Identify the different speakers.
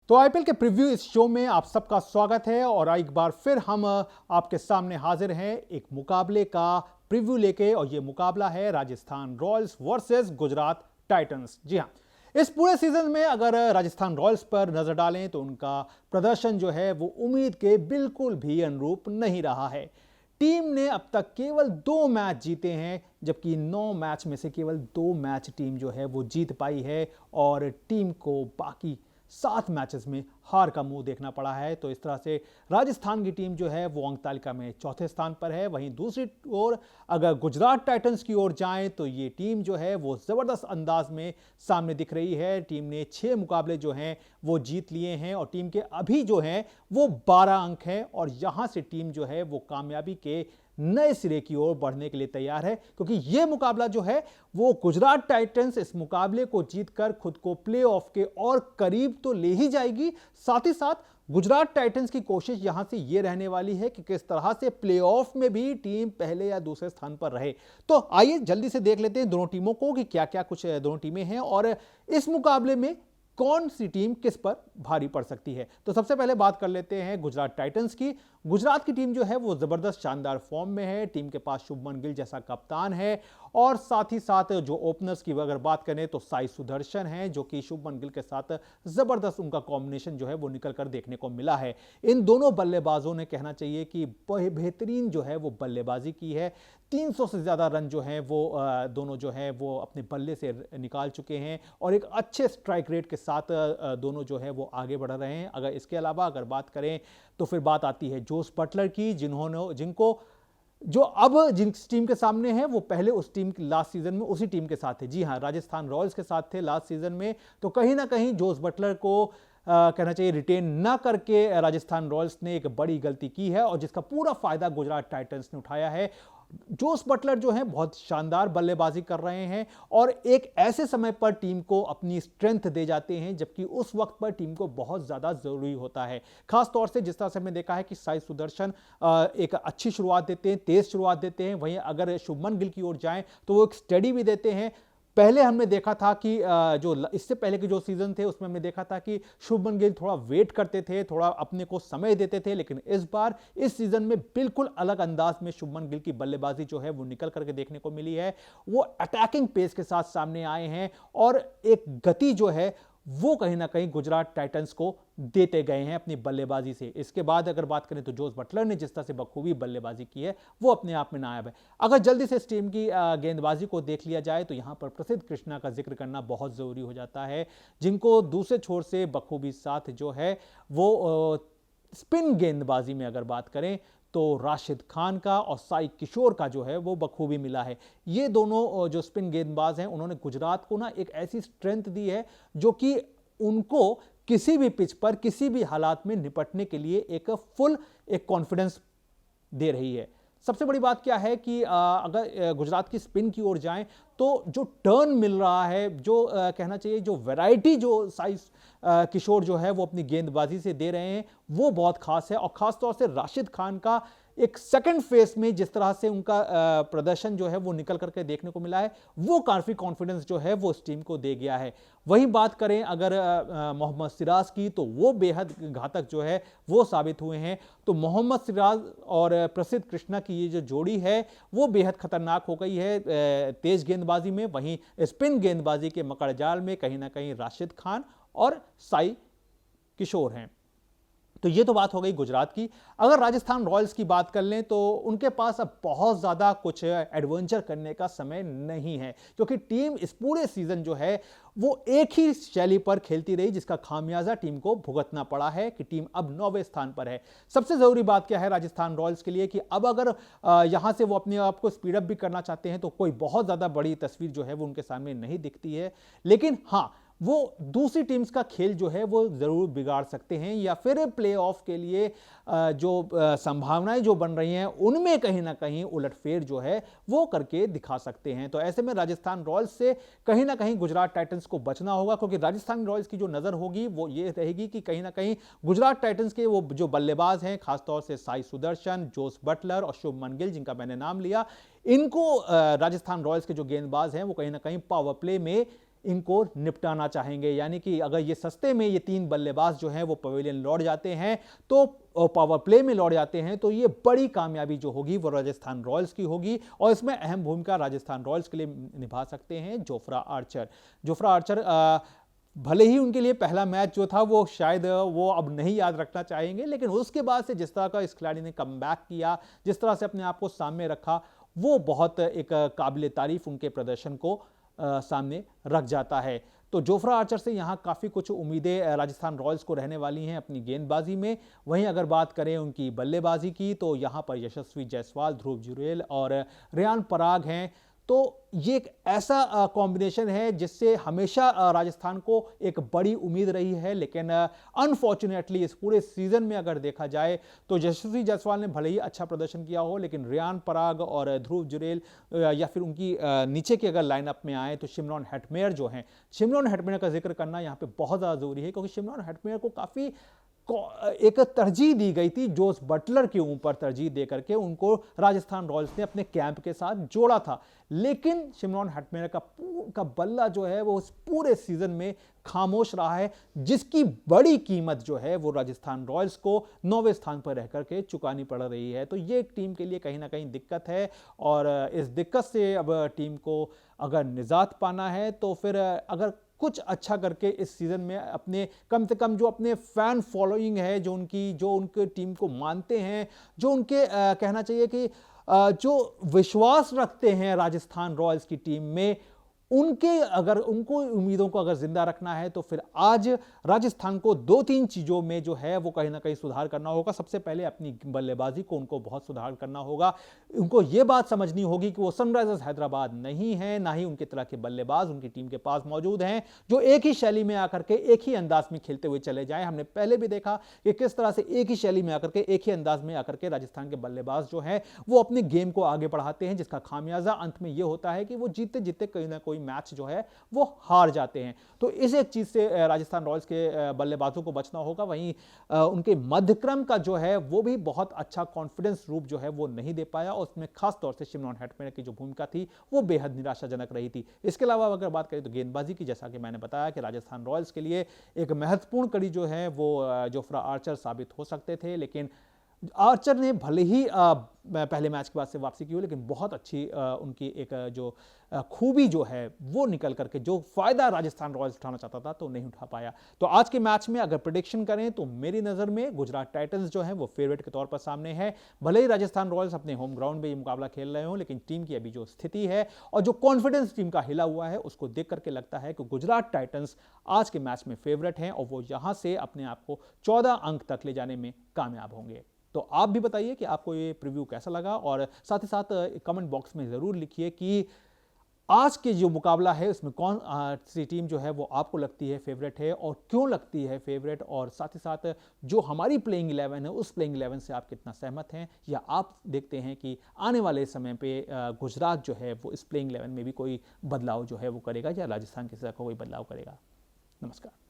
Speaker 1: तो आईपीएल के प्रीव्यू इस शो में आप सबका स्वागत है और एक बार फिर हम आपके सामने हाजिर हैं एक मुकाबले का प्रीव्यू लेके। और ये मुकाबला है Rajasthan Royals versus Gujarat Titans. जी हां, इस पूरे सीजन में अगर राजस्थान रॉयल्स पर नजर डालें तो उनका प्रदर्शन जो है वो उम्मीद के बिल्कुल भी अनुरूप नहीं रहा है। टीम ने अब तक केवल 2 मैच जीते हैं, जबकि 9 मैच में से केवल 2 मैच टीम जो है वो जीत पाई है और टीम को बाकी 7 मैचेस में हार का मुंह देखना पड़ा है। तो इस तरह से राजस्थान की टीम जो है वो अंक तालिका में चौथे स्थान पर है। वहीं दूसरी ओर अगर गुजरात टाइटंस की ओर जाएं तो ये टीम जो है वो जबरदस्त अंदाज में सामने दिख रही है। टीम ने 6 मुकाबले जो हैं वो जीत लिए हैं और टीम के अभी जो हैं वो 12 अंक हैं और यहां से टीम जो है वो कामयाबी के नए सिरे की ओर बढ़ने के लिए तैयार है, क्योंकि यह मुकाबला जो है वो गुजरात टाइटंस इस मुकाबले को जीतकर खुद को प्लेऑफ के और करीब तो ले ही जाएगी। साथ ही साथ गुजरात टाइटंस की कोशिश यहां से यह रहने वाली है कि किस तरह से प्लेऑफ में भी टीम पहले या दूसरे स्थान पर रहे। तो आइए जल्दी से देख लेते हैं दोनों टीमों को कि क्या क्या कुछ दोनों टीमें हैं और इस मुकाबले में कौन सी टीम किस पर भारी पड़ सकती है। तो सबसे पहले बात कर लेते हैं गुजरात टाइटंस की। गुजरात की टीम जो है वो जबरदस्त शानदार फॉर्म में है। टीम के पास शुभमन गिल जैसा कप्तान है और साथ ही साथ जो ओपनर्स की अगर बात करें तो साई सुदर्शन है, जो कि शुभमन गिल के साथ जबरदस्त उनका कॉम्बिनेशन जो है वो निकल कर देखने को मिला है। इन दोनों बल्लेबाजों ने कहना चाहिए कि बेहतरीन जो है वो बल्लेबाजी की है। 300 से ज्यादा रन जो है वो दोनों जो है वो अपने बल्ले से निकाल चुके हैं और एक अच्छे स्ट्राइक रेट के साथ दोनों जो है वो आगे बढ़ रहे हैं। अगर इसके अलावा अगर बात करें तो फिर बात आती है जोस बटलर की, जिनको जो अब जिस टीम के सामने है वो पहले उस टीम की लास्ट सीजन में उसी टीम के साथ थे। जी हां, राजस्थान रॉयल्स के साथ थे लास्ट सीजन में। तो कहीं ना कहीं जोस बटलर को कहना चाहिए रिटेन ना करके राजस्थान रॉयल्स ने एक बड़ी गलती की है और जिसका पूरा फायदा गुजरात टाइटंस ने उठाया है। जोस बटलर जो है बहुत शानदार बल्लेबाजी कर रहे हैं और एक ऐसे समय पर टीम को अपनी स्ट्रेंथ दे जाते हैं जबकि उस वक्त पर टीम को बहुत ज्यादा जरूरी होता है। खास तौर से जिस तरह से हमने देखा है कि साई सुदर्शन एक अच्छी शुरुआत देते हैं, तेज शुरुआत देते हैं। वहीं अगर शुभमन गिल की ओर जाएं तो वो एक स्टडी भी देते हैं। पहले हमने देखा था कि जो इससे पहले के जो सीजन थे उसमें हमने देखा था कि शुभमन गिल थोड़ा वेट करते थे, थोड़ा अपने को समय देते थे, लेकिन इस बार इस सीजन में बिल्कुल अलग अंदाज में शुभमन गिल की बल्लेबाजी जो है वो निकल करके देखने को मिली है। वो अटैकिंग पेस के साथ सामने आए हैं और एक गति जो है वो कहीं ना कहीं गुजरात टाइटंस को देते गए हैं अपनी बल्लेबाजी से। इसके बाद अगर बात करें तो जोस बटलर ने जिस तरह से बखूबी बल्लेबाजी की है वो अपने आप में नायाब है। अगर जल्दी से इस टीम की गेंदबाजी को देख लिया जाए तो यहां पर प्रसिद्ध कृष्णा का जिक्र करना बहुत जरूरी हो जाता है, जिनको दूसरे छोर से बखूबी साथ जो है वो स्पिन गेंदबाजी में अगर बात करें तो राशिद खान का और साई किशोर का जो है वो बखूबी मिला है। ये दोनों जो स्पिन गेंदबाज हैं उन्होंने गुजरात को ना एक ऐसी स्ट्रेंथ दी है जो कि उनको किसी भी पिच पर किसी भी हालात में निपटने के लिए एक कॉन्फिडेंस दे रही है। सबसे बड़ी बात क्या है कि अगर गुजरात की स्पिन की ओर जाएं तो जो टर्न मिल रहा है, जो कहना चाहिए जो वैरायटी जो साइज किशोर जो है वो अपनी गेंदबाजी से दे रहे हैं वो बहुत खास है। और खास तौर से राशिद खान का एक सेकंड फेस में जिस तरह से उनका प्रदर्शन जो है वो निकल करके देखने को मिला है वो काफी कॉन्फिडेंस जो है वो इस टीम को दे गया है। वहीं बात करें अगर मोहम्मद सिराज की तो वो बेहद घातक जो है वो साबित हुए हैं। तो मोहम्मद सिराज और प्रसिद्ध कृष्णा की ये जो जोड़ी है वो बेहद खतरनाक हो गई है तेज गेंदबाजी में। वहीं स्पिन गेंदबाजी के मकड़जाल में कहीं ना कहीं राशिद खान और साई किशोर हैं। तो ये तो बात हो गई गुजरात की। अगर राजस्थान रॉयल्स की बात कर लें तो उनके पास अब बहुत ज्यादा कुछ एडवेंचर करने का समय नहीं है, क्योंकि टीम इस पूरे सीजन जो है वो एक ही शैली पर खेलती रही, जिसका खामियाजा टीम को भुगतना पड़ा है कि टीम अब 9वें स्थान पर है। सबसे जरूरी बात क्या है राजस्थान रॉयल्स के लिए कि अब अगर यहां से वो अपने आप को स्पीडअप भी करना चाहते हैं तो कोई बहुत ज्यादा बड़ी तस्वीर जो है वो उनके सामने नहीं दिखती है। लेकिन हां, वो दूसरी टीम्स का खेल जो है वो जरूर बिगाड़ सकते हैं या फिर प्लेऑफ के लिए जो संभावनाएं जो बन रही हैं उनमें कहीं ना कहीं उलटफेर जो है वो करके दिखा सकते हैं। तो ऐसे में राजस्थान रॉयल्स से कहीं ना कहीं गुजरात टाइटंस को बचना होगा, क्योंकि राजस्थान रॉयल्स की जो नजर होगी वो ये रहेगी कि कहीं ना कहीं गुजरात टाइटंस के वो जो बल्लेबाज हैं, खासतौर से साई सुदर्शन, जोस बटलर और शुभमन गिल जिनका मैंने नाम लिया, इनको राजस्थान रॉयल्स के जो गेंदबाज हैं वो कहीं ना कहीं पावर प्ले में इनको निपटाना चाहेंगे। यानी कि अगर ये सस्ते में ये 3 बल्लेबाज जो हैं वो पवेलियन लौट जाते हैं, तो पावर प्ले में लौट जाते हैं, तो ये बड़ी कामयाबी जो होगी वो राजस्थान रॉयल्स की होगी और इसमें अहम भूमिका राजस्थान रॉयल्स के लिए निभा सकते हैं जोफ्रा आर्चर। जोफ्रा आर्चर भले ही उनके लिए पहला मैच जो था वो शायद वो अब नहीं याद रखना चाहेंगे, लेकिन उसके बाद से जिस तरह का इस खिलाड़ी ने कमबैक किया, जिस तरह से अपने आप को सामने रखा, वो बहुत एक काबिल तारीफ उनके प्रदर्शन को सामने रख जाता है। तो जोफ्रा आर्चर से यहाँ काफ़ी कुछ उम्मीदें राजस्थान रॉयल्स को रहने वाली हैं अपनी गेंदबाजी में। वहीं अगर बात करें उनकी बल्लेबाजी की, तो यहाँ पर यशस्वी जायसवाल, ध्रुव जुरेल और रेयान पराग हैं। तो ये एक ऐसा कॉम्बिनेशन है जिससे हमेशा राजस्थान को एक बड़ी उम्मीद रही है, लेकिन अनफॉर्चुनेटली इस पूरे सीजन में अगर देखा जाए तो यशस्वी जायसवाल ने भले ही अच्छा प्रदर्शन किया हो, लेकिन रेयान पराग और ध्रुव जुरेल या फिर उनकी नीचे की अगर लाइनअप में आए तो शिमरॉन हेटमेयर जो हैं, शिमरॉन हेटमेयर का जिक्र करना यहाँ पे बहुत ज़्यादा जरूरी है, क्योंकि शिमरॉन हेटमेयर को काफ़ी एक तरजीह दी गई थी, जोस बटलर के ऊपर तरजीह दे करके उनको राजस्थान रॉयल्स ने अपने कैंप के साथ जोड़ा था। लेकिन शिमरॉन हेटमेयर का बल्ला जो है वो इस पूरे सीजन में खामोश रहा है, जिसकी बड़ी कीमत जो है वो राजस्थान रॉयल्स को 9वें स्थान पर रह करके चुकानी पड़ रही है। तो ये एक टीम के लिए कहीं ना कहीं दिक्कत है और इस दिक्कत से अब टीम को अगर निजात पाना है तो फिर अगर कुछ अच्छा करके इस सीजन में अपने कम से कम जो अपने फैन फॉलोइंग है, जो उनके टीम को मानते हैं, जो उनके कहना चाहिए कि जो विश्वास रखते हैं राजस्थान रॉयल्स की टीम में, उनको उम्मीदों को अगर जिंदा रखना है तो फिर आज राजस्थान को 2-3 चीजों में जो है वो कहीं ना कहीं सुधार करना होगा। सबसे पहले अपनी बल्लेबाजी को उनको बहुत सुधार करना होगा। उनको ये बात समझनी होगी कि वो सनराइजर्स हैदराबाद नहीं है, ना ही उनकी तरह के बल्लेबाज उनकी टीम के पास मौजूद हैं जो एक ही शैली में आकर के एक ही अंदाज में खेलते हुए चले जाएं। हमने पहले भी देखा कि किस तरह से एक ही शैली में आकर के एक ही अंदाज में आकर के राजस्थान के बल्लेबाज जो है वो अपने गेम को आगे बढ़ाते हैं, जिसका खामियाजा अंत में यह होता है कि वो जीतते जीतते कहीं ना कोई मैच जो है वो हार जाते हैं। तो इस एक चीज से राजस्थान रॉयल्स के बल्लेबाजों को बचना होगा। वहीं उनके मध्यक्रम का जो है वो भी बहुत अच्छा कॉन्फिडेंस रूप जो है वो नहीं दे पाया और उसमें खास तौर से शिमरॉन हेटमेयर की जो भूमिका थी वो बेहद निराशाजनक रही थी। इसके अलावा अगर बात करें तो गेंदबाजी की, जैसा कि मैंने बताया कि राजस्थान रॉयल्स के लिए एक महत्वपूर्ण कड़ी जो है वो जोफ्रा आर्चर साबित हो सकते थे, लेकिन आर्चर ने भले ही पहले मैच के बाद से वापसी की हो, लेकिन बहुत अच्छी उनकी एक जो खूबी जो है वो निकल करके जो फायदा राजस्थान रॉयल्स उठाना चाहता था तो नहीं उठा पाया। तो आज के मैच में अगर प्रेडिक्शन करें तो मेरी नज़र में गुजरात टाइटंस जो है वो फेवरेट के तौर पर सामने है। भले ही राजस्थान रॉयल्स अपने होम ग्राउंड में ये मुकाबला खेल रहे हो, लेकिन टीम की अभी जो स्थिति है और जो कॉन्फिडेंस टीम का हिला हुआ है उसको देख करके लगता है कि गुजरात टाइटंस आज के मैच में फेवरेट हैं और वो यहां से अपने आप को 14 अंक तक ले जाने में कामयाब होंगे। तो आप भी बताइए कि आपको ये प्रीव्यू कैसा लगा और साथ ही साथ कमेंट बॉक्स में ज़रूर लिखिए कि आज के जो मुकाबला है उसमें कौन सी टीम जो है वो आपको लगती है फेवरेट है और क्यों लगती है फेवरेट, और साथ ही साथ जो हमारी प्लेइंग 11 है उस प्लेइंग 11 से आप कितना सहमत हैं, या आप देखते हैं कि आने वाले समय पे गुजरात जो है वो इस प्लेइंग 11 में भी कोई बदलाव जो है वो करेगा या राजस्थान की तरह का कोई बदलाव करेगा। नमस्कार।